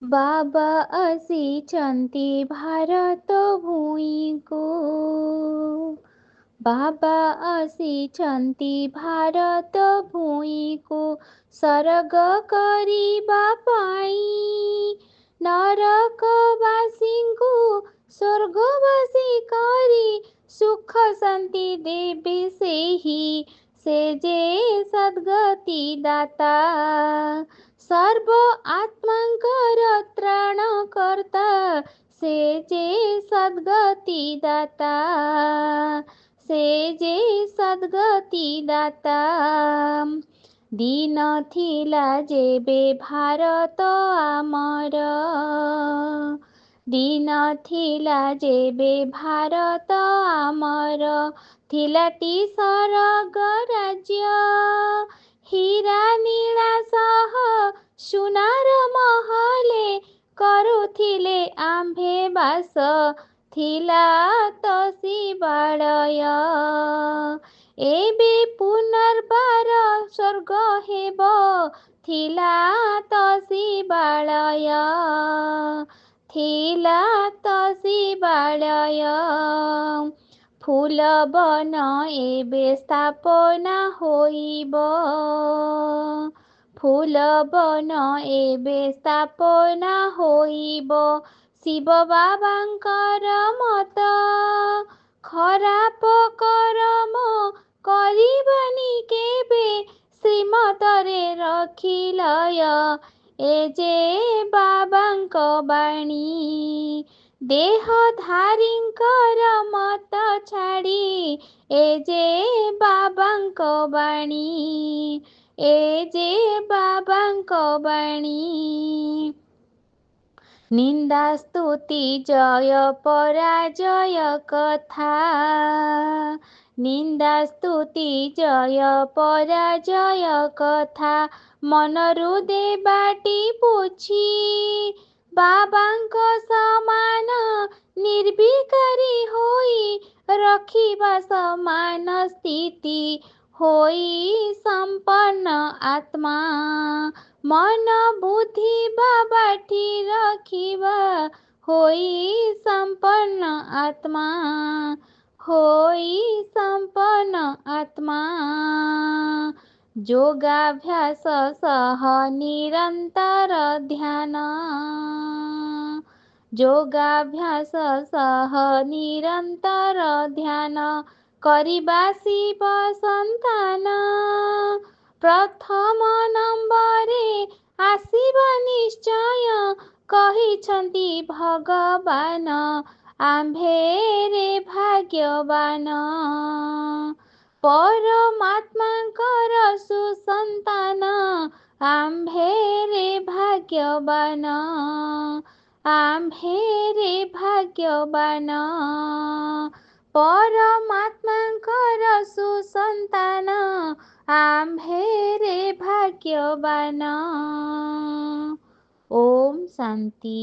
बाबा ଆସିଛନ୍ତି ଭାରତ ଭୂଇଁକୁ। ବାବା ଆସିଛନ୍ତି ଭାରତ ଭୂଇଁକୁ ସରଗ କରିବା ପାଇଁ। ନରକବାସୀଙ୍କୁ ସ୍ୱର୍ଗବାସୀ କରି ସୁଖ ଶାନ୍ତି ଦେବେ ସେହି, ସେ ଯେ ସଦ୍ଗତି ଦାତା। ସର୍ବ ଆତ୍ମାଙ୍କର ତ୍ରାଣକର୍ତ୍ତା, ସେ ଯେ ସଦ୍ଗତି ଦାତା। ସେ ଯେ ସଦ୍ଗତି ଦାତା। ଦିନ ଥିଲା ଯେବେ ଭାରତ ଆମର, ଦିନ ଥିଲା ଯେବେ ଭାରତ ଆମର, ଥିଲାଟି ସରଗ ରାଜ୍ୟ। ହୀରା ନୀଳା ସହ ସୁନାର ମହଲେ କରୁଥିଲେ ଆମ୍ଭେ ବାସ, ଥିଲା ତ ଶିବାଳୟ। ଏବେ ପୁନର୍ବାର ସ୍ୱର୍ଗ ହେବ, ଥିଲା ତ ଶିବାଳୟ। ଥିଲା ତ ଶିବାଳୟ। ଫୁଲବନ ଏବେ ସ୍ଥାପନା ହୋଇବ, ଫୁଲବନ ଏବେ ସ୍ଥାପନା ହୋଇବ। ଶିବ ବାବାଙ୍କର ମତ, ଖରାପ କରମ କରିବନି କେବେ, ଶ୍ରୀମତରେ ରଖି ଲୟ, ଏ ଯେ ବାବାଙ୍କ ବାଣୀ। ଦେହଧାରୀଙ୍କର ମତ ଛାଡ଼ି, ଏ ଯେ ବାବାଙ୍କ ବାଣୀ, ଏ ଯେ ବାବାଙ୍କ ବାଣୀ। ନିନ୍ଦା ସ୍ତୁତି ଜୟ ପରାଜୟ କଥା, ନିନ୍ଦା ସ୍ତୁତି ଜୟ ପରାଜୟ କଥା, ମନରୁ ଦେବାଟି ପୋଛି। ବାବାଙ୍କ ସମାନ ନିର୍ବିକାରୀ ହୋଇ, ରଖିବା ସମାନ ସ୍ଥିତି ହୋଇ ସମ୍ପନ୍ନ ଆତ୍ମା। ମନ ବୁଦ୍ଧି ବାବାଠି ରଖିବା, ହୋଇ ସମ୍ପନ୍ନ ଆତ୍ମା, ହୋଇ ସମ୍ପନ୍ନ ଆତ୍ମା। ଯୋଗାଭ୍ୟାସ ସହ ନିରନ୍ତର ଧ୍ୟାନ, ଯୋଗାଭ୍ୟାସ ସହ ନିରନ୍ତର ଧ୍ୟାନ, କରିବା ଶିବ ସନ୍ତାନ। ପ୍ରଥମ ନମ୍ବରରେ ଆସିବ ନିଶ୍ଚୟ, କହିଛନ୍ତି ଭଗବାନ, ଆମ୍ଭେରେ ଭାଗ୍ୟବାନ। ପରମାତ୍ମାଙ୍କର ସୁସନ୍ତାନ, ଆମ୍ଭେରେ ଭାଗ୍ୟବାନ, ଆମ୍ଭେରେ ଭାଗ୍ୟବାନ। ପରମାତ୍ମାଙ୍କର ସୁସନ୍ତାନ, ଆମ୍ଭେରେ ଭାଗ୍ୟବାନ। ଓମ୍ ଶାନ୍ତି।